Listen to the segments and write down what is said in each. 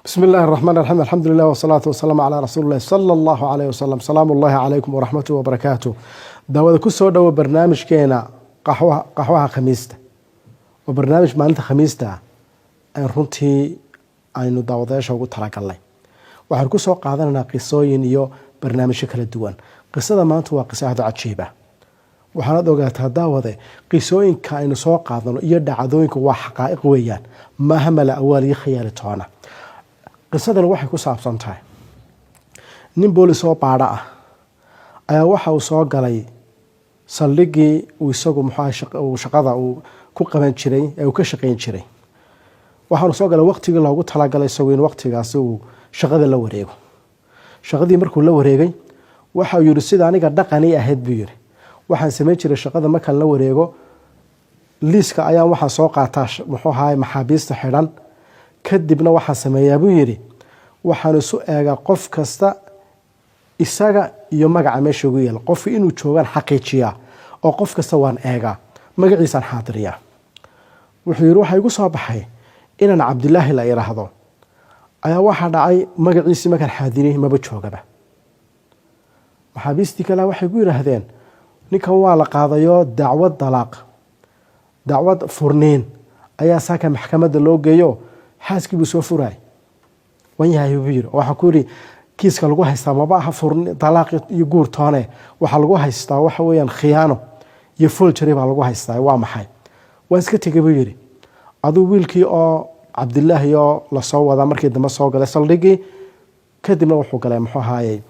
بسم الله الرحمن الرحيم الحمد لله والصلاة والسلام على رسول الله صلى الله عليه وسلم سلام الله عليكم ورحمته وبركاته داود كسو دو برنامج كينا قحوها خميسته وبرنامج مالته خميسته أن runtii aynu daawadayaasha ugu talagalnay waxaan ku soo qaadanaa qisooyin iyo barnaamijyo kala duwan qisada maanta waa qiso aad u cajiib ah waxaad ogaataa daawade qisooyinka aynu soo qaadano iyo dhacdooyinku waa xaqaa'iq weeyaan maaha mala awaal iyo khiyaali toona qisadan waxay ku saabsan tahay nin boolis oo baadha ah ayaa waxa uu soo galay saldhigii uu isagu shaqada uu ku qaban jiray ee uu ka shaqayn jiray waxaanu soo galay waqtigii loogu talagalay isagoo in waqtigaasi uu shaqada la wareego shaqadii markuu la wareegay waxa uu yiri sida aniga dhaqani ahayd buu yiri waxaan sameyn jiray shaqada marka la wareego liiska ayaa waxa soo qaataa maxaabiista xidhan kadibna waxa sameeyaa buu yiri waxaan isu eega qof kasta isaga iyo magaca meesha ugu yeelo qof inuu joogan xaqiijiya oo qof kasta waan eega magaciisa xaadiriya wuxuu yiri waxa igu soo baxay inaan Cabdilaahi la yiraahdo ayaa waxa dhacay magaciisa markaan xaadiriye maba joogaba maxaabiistii kale waxay ku yiraahdeen ninkan waa la qaadayo dacwad furniin ayaa saaka maxkamadda loo geeyo xaaskii buu soo furay wan yahay buu yiri waxa ku yiri kiiska lagu haystaa maba aha furniin talaaq iyo guur toone waxa lagu haystaa waxa weeyaan khiyaano iyo fultry baa lagu haystaa waa maxay waa iska tagay buu yiri aduu wiilkii oo Cabdilaahi oo la soo wada markii dambe soo galay saldhigii kadibna wuxuu galay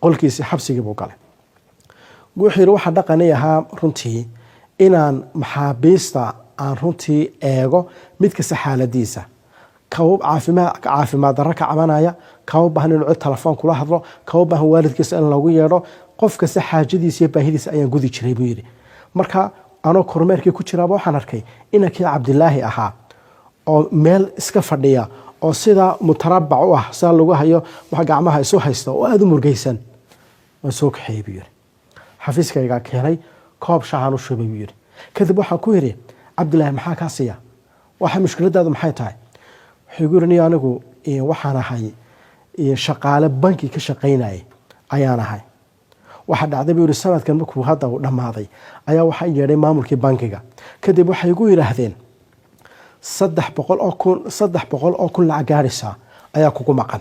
qolkiisa xabsiga buu galay wuxuu yiri waxa dhaqanay ahaa runtii inaan maxaabiista aan runtii eego mid kasta xaaladiisa koob caafimaad darro ka cabanaya koob baahan inuu telefoon kula hadlo koob baahan waalidkiisa in lagu yeedho qof kasta xaajadiisa iyo baahidiisa ayaan gudi jiray buu yiri marka anoo kormeerkii ku jiraaba waxaan arkay inankii Cabdilaahi ahaa oo meel iska fadhiya oo sida mutarabbac u ah sida lagu hayo wax gacmaha isu haysto oo aad u murgaysan oo soo kaxeeyay buu yiri xafiiskayga keenay koob shahan u shubay buu yiri kadib waxa ku yiri Cabdilaahi maxaa ka siya waxa mushkiladaadu maxay tahay wuxuu yiri anigu waxaan ahay shaqaale banki ka shaqeynay ayaan ahay waxa dhacday buu yiri sanadkan markuu hadda u dhamaaday ayaa waxa yeeray maamulkii bankiga kadib waxay ugu yiraahdeen 300 oo kun lacag gaaraysa ayaa kugu maqan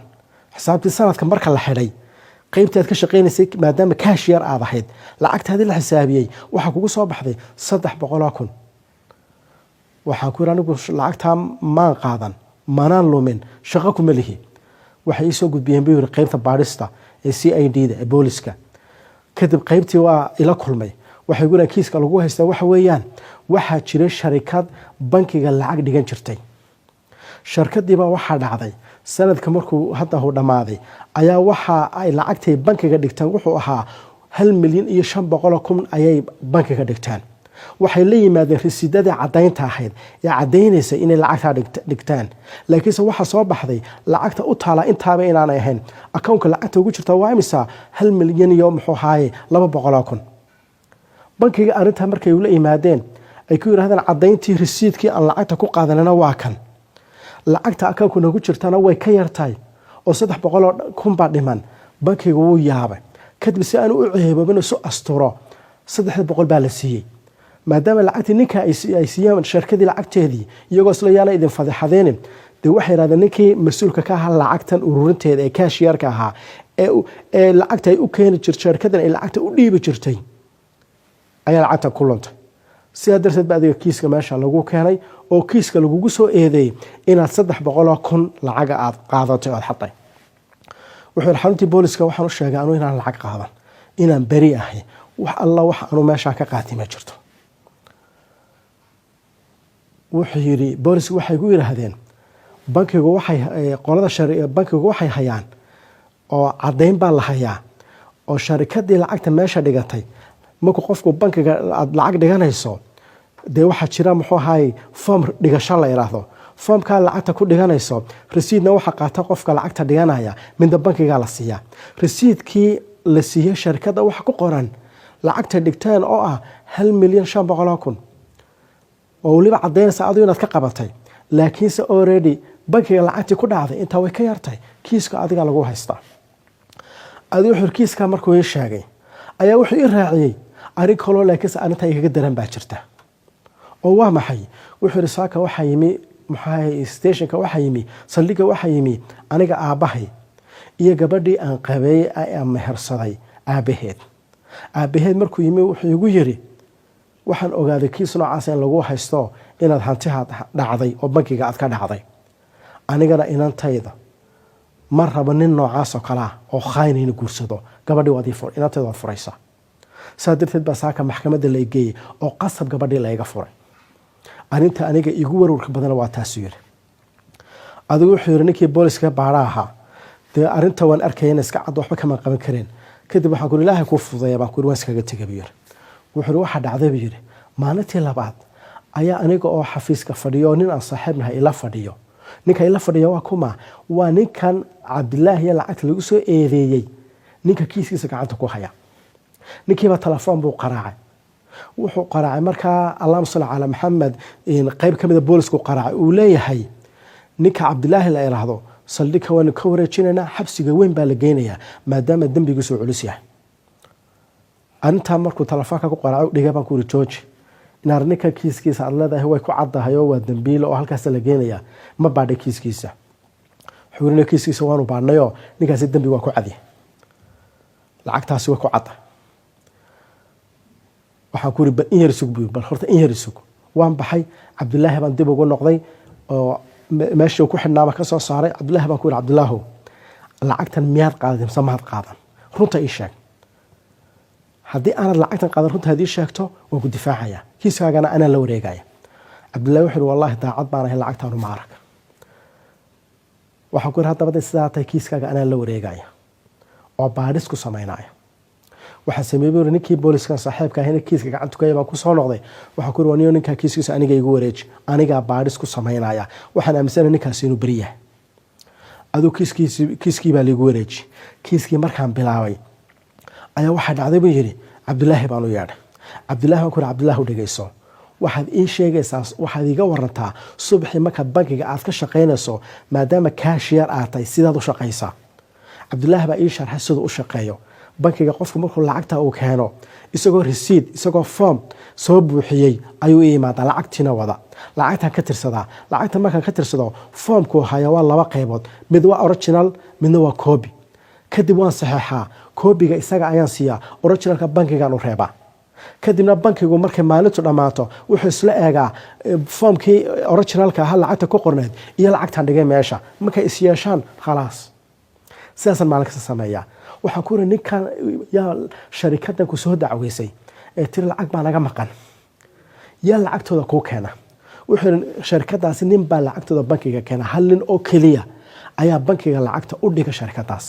xisaabtii sanadka marka la xidhay qaybtaad ka shaqeynaysay maadaama cashier aad ahayd lacagtaadii la xisaabiyay waxa kugu soo baxday 300 oo kun waxa ku anigu lacagta ma qaadan manaan lumin shaqo kuma lihi waxay soo gudbiyeen buu yiri qaybta baarista ee CID da ee booliska kadib qaybtii waa ila kulmay waxay guraan kiiska lagu haystaa waxa weeyaan waxa jiray sharikad bankiga lacag dhigan jirtay shirkadiiba waxa dhacday sanadka markuu hadda uu dhamaaday ayaa waxa ay lacagtay bankiga dhigtaan wuxuu ahaa 1,500,000 ayay bankiga dhigtaan waxay la yimaadeen risiidada cadaynta ahayd ee cadaynaysa inay lacagta dhigtaan laakiinse waxa soo baxday lacagta u taala intaaba inaan ahayn akoonka lacagta ugu jirta waa imisa 1,000,000 iyo 200,000 bankiga arinta markay u la yimaadeen ay ku yiraahdeen cadayntii risiidkii aan lacagta ku qaadanana waa kan lacagta akoonka ugu jirtana way ka yartahay oo 300,000 baa dhiman bankiga wuu yaabay kadib si aan u ceeboobin soo asturo 300 baa la siiyay maadaama lacagtii ninka ay siiyeen shirkadii lacagteedii iyagoo isla yaana idin fadeexadeen de waxay yiraahdeen ninkii mas'uulka ka ahaa lacagtan ururinteeda ee cashier-ka ahaa ee lacagta ay u keeni jirtay shirkadan ay lacagta u dhiibi jirtay ayaa lacagta ku luntay sidaa darteed baa adiga kiiska meesha lagu keenay oo kiiska lagugu soo eedeeyay inaad 300,000 lacag aad qaadatay oo xatay wuxuu xaruntii booliska waxaan u sheegay inaan lacag qaadan inaan bari ahay wax alla wax aanu meesha ka qaatay ma jirto wuxuu yiri boolis waxay ku yiraahdeen bankigu waxay qolada bankigu waxay hayaan oo cadeyn baa la hayaa oo sharikadii lacagta meesha dhigatay markuu qofku bankiga aad lacag dhiganayso de waxa jira form dhigasho la yiraahdo formka lacagta ku dhiganayso risiidna waxa qaata qofka lacagta dhiganaya minda bankiga la siiya risiidkii la siiyay shirkadda waxa ku qoran lacagta dhigtaan oo ah 1,500,000 oo waliba cadeynaysa adigu inaad ka qabatay laakiinse already bankiga lacagtii ku dhacday intaa way ka yartahay kiiska adiga lagu haystaa. adigu wuxuu kiiska markuu ii sheegay ayaa wuxuu ii raaciyay arrin kaloo laakiinse arrintaa igaga daran baa jirta. oo waa maxay? wuxuu yidhi saaka waxaa yimi stationka waxaa yimi saldhigga waxaa yimi aniga aabbahay iyo gabadhii aan qabeeyey aan mehersaday aabaheed markuu yimi wuxuu igu yidhi waxaan ogaaday kiis noocaas in lagu haysto inaad hantihaad dhacday oo bankiga aad ka dhacday, anigana inantayda ma rabo nin noocaas oo kale ah oo khaynayna guursado, gabadhii inantayda waad furaysaa. saa darteed baa saaka maxkamadda la geeyey oo qasab gabadhii layga furay. arrinta aniga igu warwarka badana waa taasuu yidhi. adigu wuxuu yidhi ninkii booliska baadha ahaa dee arrinta waan arkayana iska cad waxba kama qaban kareen. kadib waxaan ku ilaahay kuu fududeeya baan ku waan iskaga tegay buu yidhi. wuxuu yidhi waxaa dhacday buu yidhi maalintii labaad ayaa aniga oo xafiiska fadhiyo oo nin aan saaxiibnahay ila fadhiyo. ninka ila fadhiya waa kuma? waa ninkan cabdilaahi lacagta lagu soo eedeeyey ninka kiiskiisa gacanta ku haya. ninkiiba telefoon buu qaraacay. wuxuu qaraacay markaa allahumma salli calaa maxamed qayb ka mid a boolisku qaraacay uu leeyahay ninka cabdilaahi la yiraahdo saldhigga waanu ka wareejinaynaa, xabsiga weyn baa la geynayaa maadaama dembigiisu culus yahay. arrintaa markuu telefoonka ku qaraaco dhiga baan ku yidhi jooji, inaar ninka kiiskiisa aad leedahay way ku caddahay oo waa dembiile oo halkaas la geenayaa, ma baadhay kiiskiisa. wuxuu yidhi kiiskiisa waanu baadhnayoo ninkaasi dembi waa ku cadiya, lacagtaasi way ku cadda. waxaan ku yidhi bal in yar sug buu, bal horta in yar sug. waan baxay, cabdilaahi baan dib ugu noqday oo meeshii ku xidhnaaba ka soo saaray. cabdilaahi baan ku yidhi cabdilaahow lacagtan miyaad qaaday mise maad qaadan? runta ii sheeg. haddii aanad lacagtan qaadan runta haddii sheegto waan ku difaacayaa, kiiskaagana anaa la wareegaya. cabdillahi wuxuu yidhi wallaahi daacad baan ahay, lacagtaanu ma arag. waxaan ku yidhi haddaba sidaa tahay kiiskaaga anaa la wareegaya oo baadhis ku samaynaya. waxaa sameeyey buu ninkii booliska saaxiibka ahayna kiiska gacanta ku hayay baan ku soo noqday. waxaan ku yidhi waa niyo ninkaa kiiskiisa aniga igu wareeji, anigaa baadhis ku samaynaya, waxaan aaminsanahay ninkaasi inuu beri yahay. aduu kiiskii baa liigu wareeji. kiiskii markaan bilaabay ayaa waxaa dhacday buu yidhi cabdilaahi baan u yeedhay. cabdilaahi baan ku yidhi cabdilaahi u dhegeyso, waxaad ii sheegaysaa, waxaad iiga warantaa subaxii markaad bankiga aad ka shaqaynayso maadaama kaashiyar aad tahay sidaad u shaqaysaa. cabdilaahi baa ii sharxay siduu u shaqeeyo. bankiga qofku markuu lacagta uu keeno isagoo resiid isagoo form soo buuxiyey ayuu ii imaadaa, lacagtiina wada. lacagtaan ka tirsadaa. lacagta markaan ka tirsado formkuu haya waa laba qaybood, mid waa original midna waa copy. kadib waan saxeexaa, copyga isaga ayaan siiyaa, originalka bankigaan u reebaa. kadibna bankigu markay maalintu dhammaato wuxuu isla eegaa formkii originalka ahaa lacagta ku qorneed iyo lacagtaan dhigay meesha, markay is yeeshaan khalaas. sidaasaan maalin kasta sameeyaa. waxaan ku yidhi ninkan yaa sharikadan ku soo dacweysay ee tiri lacag baa naga maqan, yaa lacagtooda kuu keena? wuxuu yidhi sharikadaasi nin baa lacagtooda bankiga keena, hal nin oo keliya ayaa bankiga lacagta u dhiga sharikadaas.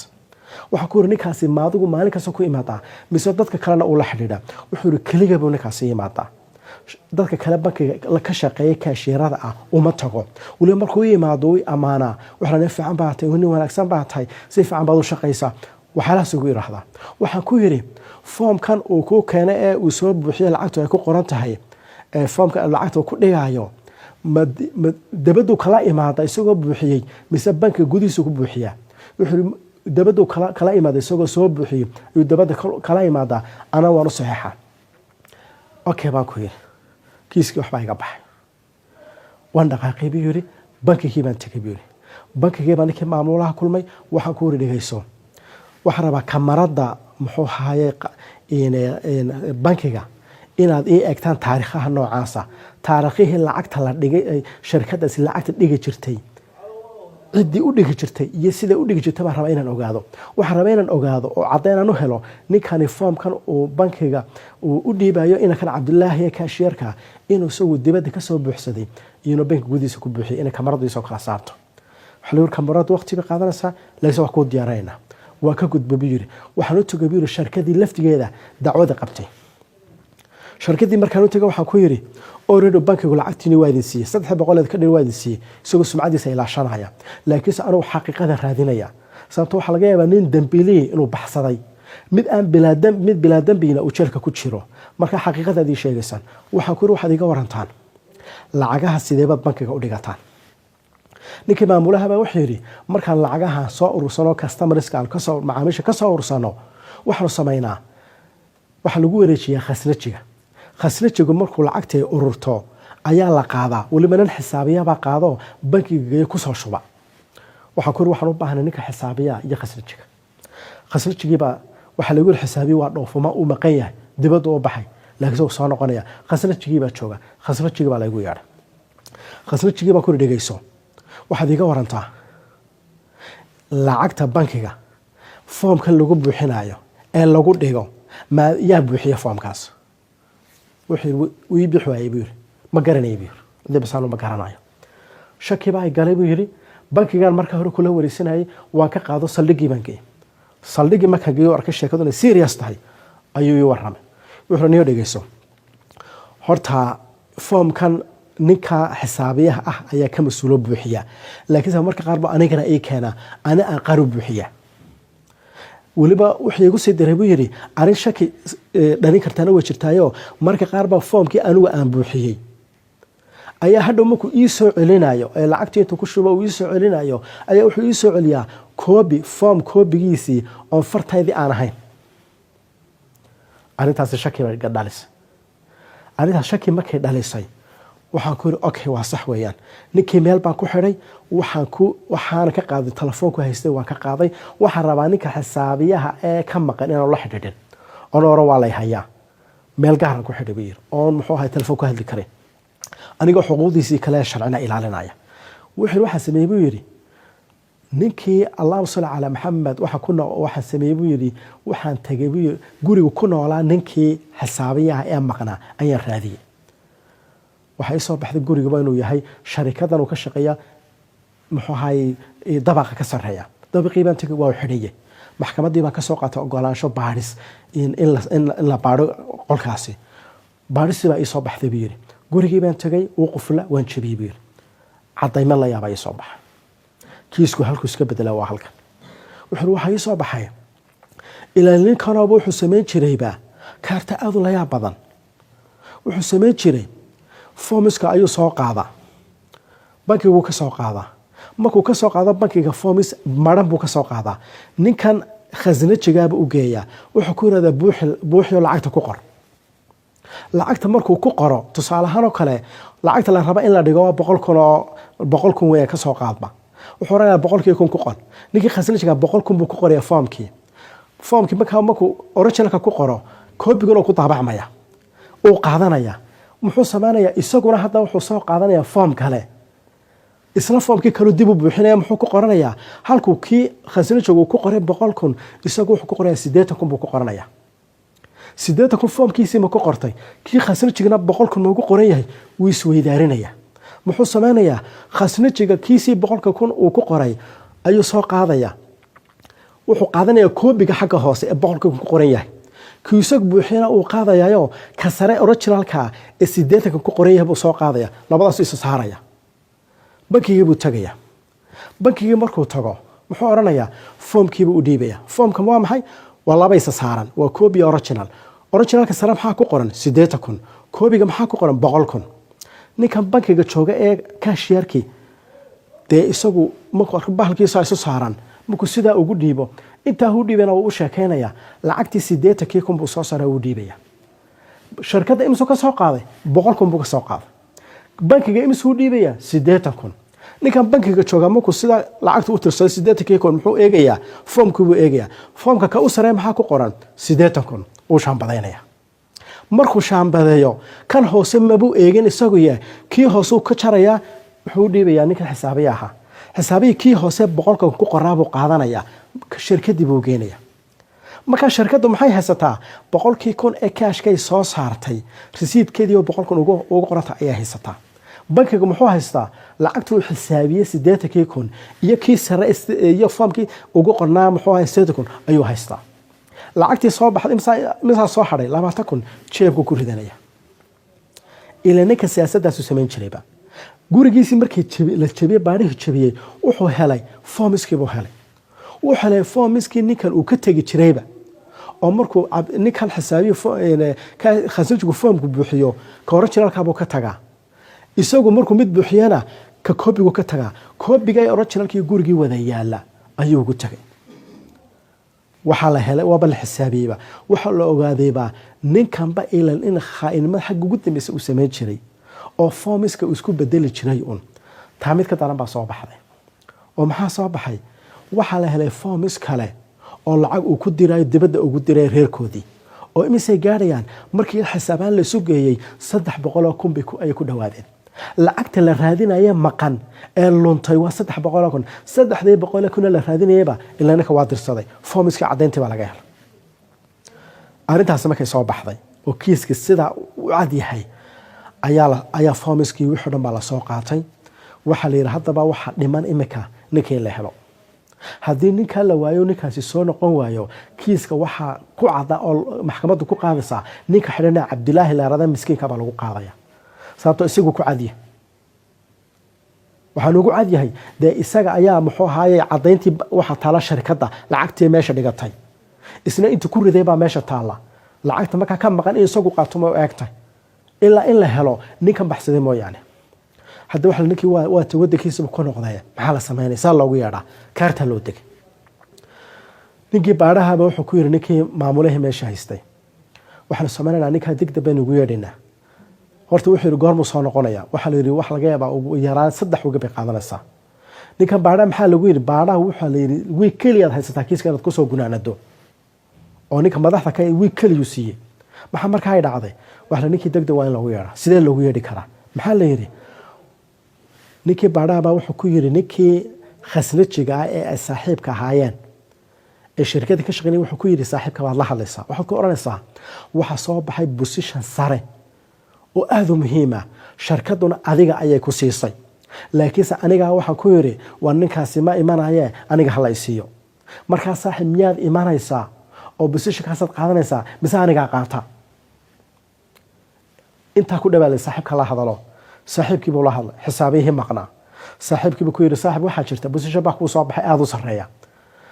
waxaan ku yidhi ninkaasi maadigu maalin kasta ku imaadaa mise dadka kalena uu la xidhiidha? wuxuu yidhi keliga buu ninkaasi imaadaa, dadka kale bankiga ka shaqeeya kaashiirada ah uma tago. waliba markuu yimaado u amaanaa, wuxuu nin fiican baa tahay, nin wanaagsan baa tahay, si fiican baad u shaqaysaa, waxaalahaas ugu yidhaahdaa. waxaan ku yidhi foomkan uu kuu keenay ee uu soo buuxiye lacagtu ay ku qoran tahay, foomka lacagta ku dhigayo dabaduu kala imaada isagoo buuxiyey mise bankiga gudihiisa ku buuxiyaa? wuxuu yidhi dabaduu kala imaada isagoo soo buuxiyey ayuu dabada kala imaadaa, ana waan u saxeexaa. okay baan ku yidhi kiiskii waxbaa iga baxay. waan dhaqaaqay buu yidhi, bankigii baan tegay buu yidhi. bankigii baan ninkii maamulaha kulmay. waxaan ku yidhi dhegeyso, waxaan rabaa kamarada muxuu haye bankiga inaad ii eegtaan taariikhaha noocaasa, taariikhihii lacagta la dhigay sharikadaasi lacagta dhigi jirtay, ciddii u dhigi jirtay iyo siday u dhigi jirtay baan rabaa inaan ogaado. waxaan rabaa inaan ogaado oo caddeynaan u helo ninkani foomkan uu bankiga uu u dhiibayo inankan cabdilaahi ee kaashiyarka inuu isagu dibadda ka soo buuxsaday iyona bankiga gudihiisa ku buuxiyay inay kamaradiisa kala saarto. waxaa la yidhi kamarada waqti bay qaadanaysaa, laakiin wax kuu diyaarinaynaa. waa ka gudba buu yidhi. waxaan u tegay buu yidhi sharkadii laftigeeda dacwada qabtay. sharkadii markaan u tegay waxaan ku yidhi already bankigu lacagtiini waa idin siiyey, 300 ka dhin waa idin siiyey, isagoo sumcadiisa ilaashanaya, laakiinse anugu xaqiiqada raadinaya. sababtoo waxaa laga yaabaa nin dambiiliyey inuu baxsaday, mid bilaa dambina uu jeelka ku jiro. marka xaqiiqadaad ii sheegaysaan. waxaan ku yidhi waxaad iga warantaan lacagaha sideebaad bankiga u dhigataan? ninkii maamulaha baa wuxuu yidhi markaan lacagaha soo urursano customerska aan kasoo macaamiisha ka soo urursano waxaanu samaynaa waxa lagu wareejiyaa khasnajiga. khasnajigu markuu lacagtay ururto ayaa la qaadaa, weliba nin xisaabiyabaa qaado bankiga ku soo shuba. waxaan u baahnay ninka xisaabiya iyo khasnajiga. khasnajigiibaa waxaa lagu yidhi xisaabiya waa dhoofuma uu maqan yahay, dibadda u baxay, laakiin soo soo noqonaya. khasnajigiibaa jooga, khasnajigiibaa lagu yeedhay. khasnajigiibaa ku dhegeyso, waxaad iga warantaa lacagta bankiga foomkan lagu buuxinayo ee lagu dhigo yaa buuxiya foomkaas? wuxuu ii bixi waayey buu yidhi, ma garanaya buu yidhi, dibsaanu ma garanayo. shaki baa galay buu yidhi, bankigan marka hore kula wareysanayay waan ka qaado saldhigii baan geeyey. saldhigii markaan geeyo arkay sheekadu inay serious tahay ayuu ii warramay. wuxuu niyo dhegeyso, horta foomkan ninka xisaabiyaha ah ayaa ka mas-uulo buuxiya, laakiinse marka qaar ba anigana ii keena ana aan qaar u buuxiya. weliba wuxuu igu sii diray buu yidhi arrin shaki dhalin kartaana way jirtaayo marka qaar ba foomkii anigu aan buuxiyey ayaa hadhow markuu ii soo celinayo ee lacagtii intuu ku shubo uu ii soo celinayo ayaa wuxuu ii soo celiyaa foom koobigiisii oon fartaydii aan ahayn. arrintaasi shaki bay dhalisay. arrintaas shaki markay dhalisay waxaan ku yidhi okay waa sax weeyaan. ninkii meel baan ku xidhay, waxaana ka qaaday telefoonku haystay waan ka qaaday. waxaan rabaa ninka xisaabiyaha ee ka maqan inaan la xidhiidhin oon oran waa lay hayaa, meel gaaran ku xidhay buu yidhi oon muxuu ahay telefoon ku hadli karin anigoo xuquuqdiisii kale sharcina ilaalinaya. waxaan sameeyey buu yidhi ninkii allahuma salli calaa maxamed waxaan sameeyey buu yidhi waxaan tegey buu yidhi guriga ku noolaa ninkii xisaabiyaha ee maqnaa ayaan raadiyey. waxaa ii soo baxday gurigaba inuu yahay sharikadan uu ka shaqeeya muxuu ahay dabaqa ka sarreeya. dabaqii baan tegey waa xidhaye. maxkamaddii baan ka soo qaatay ogolaansho baadhis in la baadho qolkaasi. baadhistii baa ii soo baxday buu yidhi. gurigii baan tegey uu qufla waan jabiyey buu yidhi. caddayma la yaabaa ii soo baxa. kiisku halkuu iska bedela waa halkan. wuxuu waxaa ii soo baxay ilaa ninkanooba wuxuu samayn jirayba kaarta aad u layaab badan. wuxuu samayn jiray foomiska ayuu soo qaadaa, bankiguu ka soo qaadaa. markuu ka soo qaado bankiga foomis maran buu ka soo qaadaa. ninkan khasnajigaaba u geeyaa. wuxuu ku yidhahdaa buuxiyo lacagta ku qor. lacagta markuu ku qoro tusaale ahaan oo kale lacagta la raba in la dhigo 100,000 weeye ka soo qaadba. wuxuu oranayaa 100,000 ku qor. ninkii khasnajiga 100,000 buu ku qorayaa foomkii markuu originalka ku qoro koobiguna ku daabacmaya uu qaadanaya. muxuu samaynayaa isaguna hadda wuxuu soo qaadanayaa foom kale, isla foomkii kaleu dib u buuxinaya. muxuu ku qoranayaa halkuu kii khasnajigu ku qoray 100,000 isagu wuxuu ku qorayaa 80,000 buu ku qoranayaa. 80,000 foomkiisii ma ku qortay, kii khasnajigana 100,000 ma ugu qoran yahay, wuu isweydaarinaya. muxuu samaynayaa khasnajiga kiisii 100,000 uu ku qoray ayuu soo qaadaya. wuxuu qaadanayaa koobiga xagga hoose ee 100,000 ku qoran yahay. kii isagu buuxina uu qaadayayo ka sare originalka ee 80,000 ku qoran yahay buu soo qaadaya. labadaas isa saaraya. bankigii buu tagaya. bankigii markuu tago muxuu oranayaa foomkiiba u dhiibaya. foomkan waa maxay? waa laba isa saaran, waa koobi original. originalka sare maxaa ku qoran 80,000, koobiga maxaa ku qoran 100,000. ninkan bankiga jooga ee kaashiyarkii dee isagu markuu bahalkiisa isu saaran markuu sidaa ugu dhiibo intaa uu dhiibana wuu u sheekeynayaa lacagtii 80,000 buu soo saaray uu dhiibaya. shirkadda imsuu ka soo qaaday 100,000 buu ka soo qaaday. bankiga imsuu dhiibaya 80,000. ninkan bankiga jooga markuu sidaa lacagta u tirsaday 80,000 muxuu eegayaa foomkii buu eegayaa. foomka ka u saree maxaa ku qoran 80,000 uu shaambadaynaya. markuu shaambadeeyo kan hoose mabuu eegin isagu yahay kii hoosuu ka jarayaa. wuxuu dhiibayaa ninkan xisaabiyaha. xisaabiyi kii hoose 100,000 ku qoraa buu qaadanayaa. shirkadii buu geenaya. markaa shirkaddu maxay haysataa 100,000 ee kaashkay soo saartay risiidkeedii 100,000 ugu qoranta ayaa haysataa. bankiga muxuu haystaa lacagtuu xisaabiyey 80,000 iyo kii sare iyo foomkii ugu qornaa muxuu ahay 80,000 ayuu haystaa. lacagtii soo baxday misaa soo hadhay 20,000 jeebku ku ridanaya. ilaa ninka siyaasadaasu samayn jirayba gurigiisii markii la jabiyey baadhihii jabiyey wuxuu helay foomiskii buu helay. wuxuu helay foomiskii ninkan uu ka tegi jirayba oo markuu ninkan xisaabiyo khasnajigu foomku buuxiyo ka originalka buu ka tagaa. isagu markuu mid buuxiyana ka koobigu ka tagaa koobiga ee originalkii gurigii wada yaala ayuu ugu tagay waxaa la helay waaba la xisaabiyeyba waxaa la ogaadayba ninkanba ilan in khaa'inimada xagga ugu dambaysa uu samayn jiray oo formiska uu isku bedeli jiray un taa mid ka daran baa soo baxday oo maxaa soo baxay waxaa la helay formis kale oo lacag uu ku dirayo dibadda ugu diray reerkoodii oo imisay gaadhayaan markii xisaabaan la isu geeyey 300,000 ayay ku dhawaadeen lacagta la raadinaya maqan ee luntay waa 300,000 300,000 la raadinayaba ilaa ninka waa dirsaday formiska cadayntii baa laga helay arrintaas markay soo baxday oo kiiska sida u cad yahay ayaa formiskii wixii dhan baa la soo qaatay waxaa la yidhi haddaba waxa dhiman imika ninkii la helo haddii ninkaa la waayo ninkaasi soo noqon waayo kiiska waxaa ku cada oo maxkamaddu ku qaadaysaa ninka xidhana cabdilaahi laarada miskiinka baa lagu qaadaya sababtoo isagu ku cadiya waxaan ugu cadyahay dee isaga ayaa muxuu ahaayey cadayntii waxa taala sharikadda lacagtii meesha dhigatay isna inta ku riday baa meesha taala lacagta markaa ka maqan in isagu qaato ma eegtay ilaa in la helo ninkan baxsaday mooyaane hadda waxa ninkii waa tawadankiisa ku noqday maxaa la sameeyay saa loogu yeedhaa kaarta loo degay ninkii baadhahaba wuxuu ku yiri ninkii maamulaha meesha haystay waxaan sameeynaa ninka degdeg ugu yeedhinaa horta wuxuu yiri goormu soo noqonaya waxa la yiri wax laga yaabaa ugu yaraan 3 uga bay qaadanaysaa ninkan baadhaha maxaa lagu yiri baadhaha waxa la yiri way kaliya haysataa kiiska inaad ku soo gunaanado oo ninka madaxda ka way kaliya siiyay waxa markaa ay dhacday waxa ninkii degdeg waa in lagu yeedhaa sidee loogu yeedhi karaa maxaa la yiri ninkii baadhaba wuxuu ku yiri ninkii khasnajiga ah ee saaxiibka ahaayeen ee shirkadda ka shaqeynay wuxuu ku yiri saaxiibka waad la hadlaysaa waxaad ku oranaysaa waxa soo baxay position sare oo aad u muhiim ah shirkaduna adiga ayay ku siisay laakiinse aniga waxaan ku yiri waa ninkaasi ma imanaya aniga hala isiiyo markaa saaxiib miyaad imanaysaa oo positionkaas qaadanaysaa mise aniga qaata inta ku dhawaale saaxiibka la hadalo saaxiibkii buu la hadlay xisaabihi maqnaa saaxiibkii buu ku yiri saaxiib waxa jirta position baa ku soo baxay aad u sareeya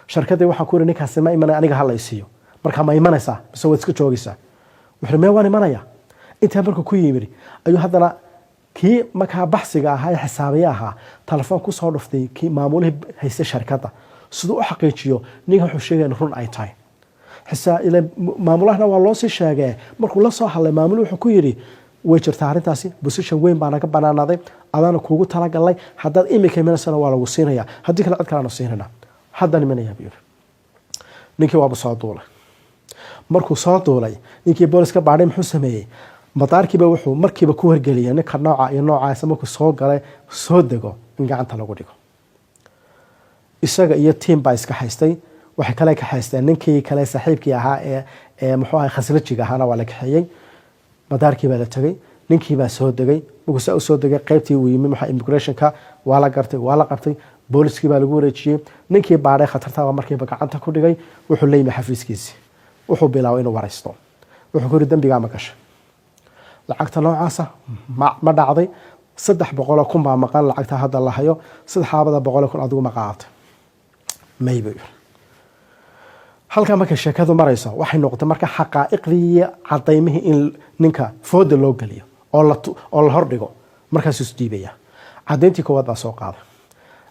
shirkadii waxa ku yiri ninkaasi ma imanaya aniga hala isiiyo marka ma imanaysaa mise waad iska joogaysaa wuxuu ma waan imanaya inta markuu ku yimid ayuu haddana kii markaa baxsiga ahaa ee xisaabiye ahaa telefoon ku soo dhuftay kii maamulihii haysta shirkadda sidoo u xaqiijiyo ninka wuxuu sheegay in run ay tahay maamulahana waa loo sii sheegay markuu la soo hadlay maamuluhu wuxuu ku yiri way jirtaa arrintaasi position weyn baa naga banaanaaday adana kuugu talagalay haddaad imika imanaysaa waa lagu siinaya haddii kale cid kalena siinayna haddan imanaya buu ninkii waaba soo duulay markuu soo duulay ninkii booliska baadhay muxuu sameeyey madaarkiiba wuxuu markiiba ku wargeliyay ninka nooca iyo noocaas markuu soo galay soo dego in gacanta lagu dhigo isaga iyo team baa iska haystay waxay kale ka haysteen ninkii kale saaxiibkii ahaa ee muxuu ahaa khasnajiga ahaana waa la kaxeeyey madaarkii baa la tagay ninkii baa soo degay markuu soo degay qaybtii uu yimid waxa immigrationka waa la gartay waa la qabtay booliskii baa lagu wareejiyey ninkii baadhay khatarta markiiba gacanta ku dhigay wuxuu leeyahay xafiiskiisii wuxuu bilaabay inuu waraysto wuxuu ku yiri dambiga ma gashay lacagta noocaasa ma dhacday 300,000 baa maqan lacagta hadda la hayo 300,000 adigu ma qaatay maybe halka marka sheekadu marayso waxay noqotay marka xaqaa'iqdii cadaymihii in ninka fooda loo galiyo oo la hordhigo markaas is diibaya cadayntii koowaad baa soo qaaday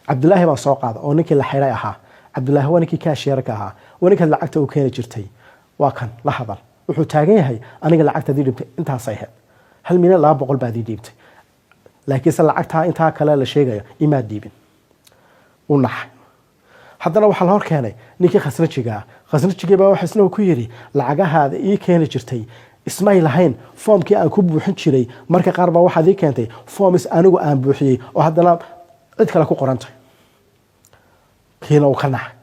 cabdilaahi baa soo qaaday oo ninkii la xidhay ahaa cabdilaahi waa ninkii kaashiyarka ahaa waa ninkii lacagta uu keeni jirtay waa kan la hadal wuxuu taagan yahay aniga lacagta diibtay intaas ay ahayd 1,200,000 baa diibtay laakiinse lacagta inta kale la sheegayo ima diibin u naxay haddana waxa la hor keenay ninkii khasnajiga baa waxa isna ku yiri lacagahaada ii keeni jirtay ismay lahayn foomkii aan ku buuxin jiray marka qaar baa waxa ii keentay forms anigu aan buuxiyay oo haddana cid kale ku qorantay kiina uu ka naxay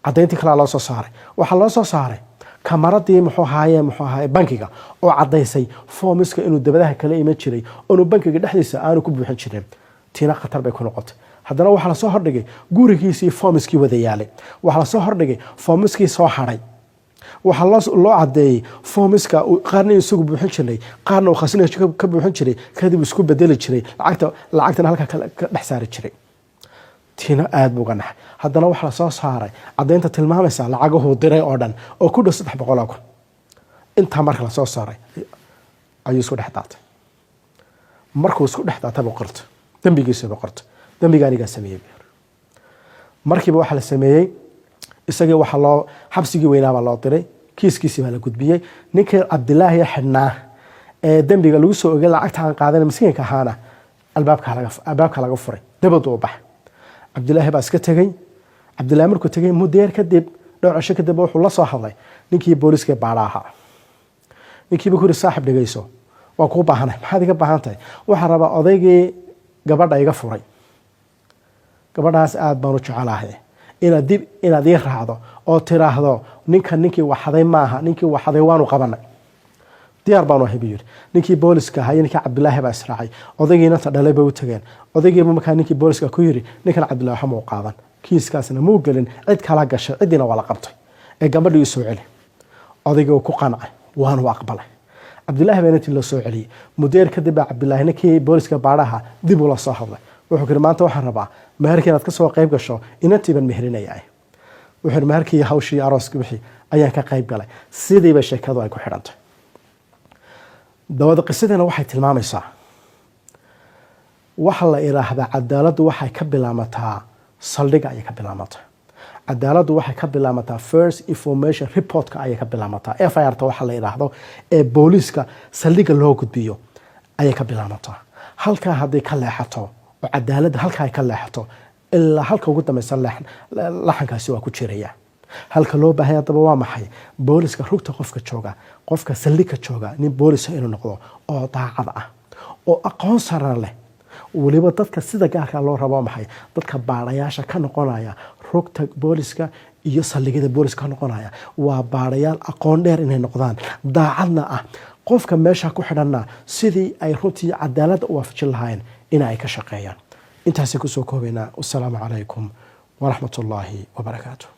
cadayntii kale loo soo saaray waxa loo soo saaray kamaradii muxuu ahaayay bankiga oo cadaysay formska inuu dabadaha kala iman jiray oo bankiga dhexdiisa aanu ku buuxin jirin tiina khatar bay ku noqotay haddana waxa la soo hordhigay gurigiisii formskii wada yaalay waxa la soo hordhigay formskii soo haray waxa loo cadeeyay formska qaarna isagu buuxin jiray qaarna uu khasnajiga ka buuxin jiray kadib isku bedeli jiray lacagtana halka ka dhex saari jiray tiina aad buu ganax haddana waxa la soo saaray cadaynta tilmaamaysa lacagahu diray oo dhan oo ku dhow 300,000 inta marka la soo saaray ayuu isku dhex daatay markuu isku dhex daatay buu qortay dambigiisa buu qortay dambiga anigaa sameeyey markiiba waxaa la sameeyey isagii waxaa loo xabsigii weynaabaa loo diray kiiskiisii baa la gudbiyey ninkii cabdilaahi xidhnaa ee dembiga lagu soo ogay lacagta aan qaadana miskiinka ahaana albaabka laga furay dabadu u baxay cabdilaahi baa iska tegey cabdilaahi markuu tegey mudeer kadib dhowr cisho kadib wuxuu la soo hadlay ninkii booliiska baadha ahaa ninkiiba ku yiri saaxib dhegeyso waa kuu baahanay maxaad iga baahan tahay waxaan rabaa odaygii gabadha iga furay gabadhaas aad baan u jecelahay inaad ii raacdo oo tiraahdo ninkii waxaday maaha ninkii waxaday waanu qabanay diyaar baanu ahay buu yiri ninkii booliska ahaa ninkii cabdilaahi baa israacay odaygiina ta dhalay bay u tageen odaygiiba markaa ninkii booliska ku yiri ninkan cabdilaahi waxa muu qaadan kiiskaasna muu gelin cid kala gashay cidiina waa la qabtay ee gabadhii u soo celi odaygii uu ku qancay waanu aqbalay cabdilaahi baa intii la soo celiyay mudeer kadib cabdilaahi ninkii booliska baadhaha dib ula soo hadlay wuxuu yiri maanta waxaan rabaa meherkii inaad ka soo qayb gasho inantiiban meherinayaa wuxuu yiri meherkii hawshii arooska wixii ayaan ka qayb galay sidiiba sheekadu ay ku xidhantay dawada qisadana waxay tilmaamaysaa waxa la yiraahdaa cadaaladdu waxay ka bilaamataa saldhiga ayay ka bilaamataa cadaaladdu waxay ka bilaamataa first information reportka ayay ka bilaamataa FIR ta waxa la yiraahdo ee booliska saldhiga loo gudbiyo ayay ka bilaamataa halka haday ka leexato oo cadaaladda halka ay ka leexato ilaa halka ugu dambaysan laxankaasi waa ku jiraya halka loo baahay hadaba waa maxay booliska rugta qofka jooga qofka saldhiga jooga nin boolis inuu noqdo oo daacad ah oo aqoon sare leh waliba dadka sida gaarka loo rabo maxay dadka baarayaasha ka noqonaya rugta booliska iyo saldhigada booliska ka noqonaya waa baarayaal aqoon dheer inay noqdaan daacadna ah qofka meesha ku xidhanna sidii ay runtii cadaaladda u waafajin lahayn in ay ka shaqeeyaan intaas ku soo koobayna. Wassalaamu calaykum wa rahmatullaahi wa barakaatuh.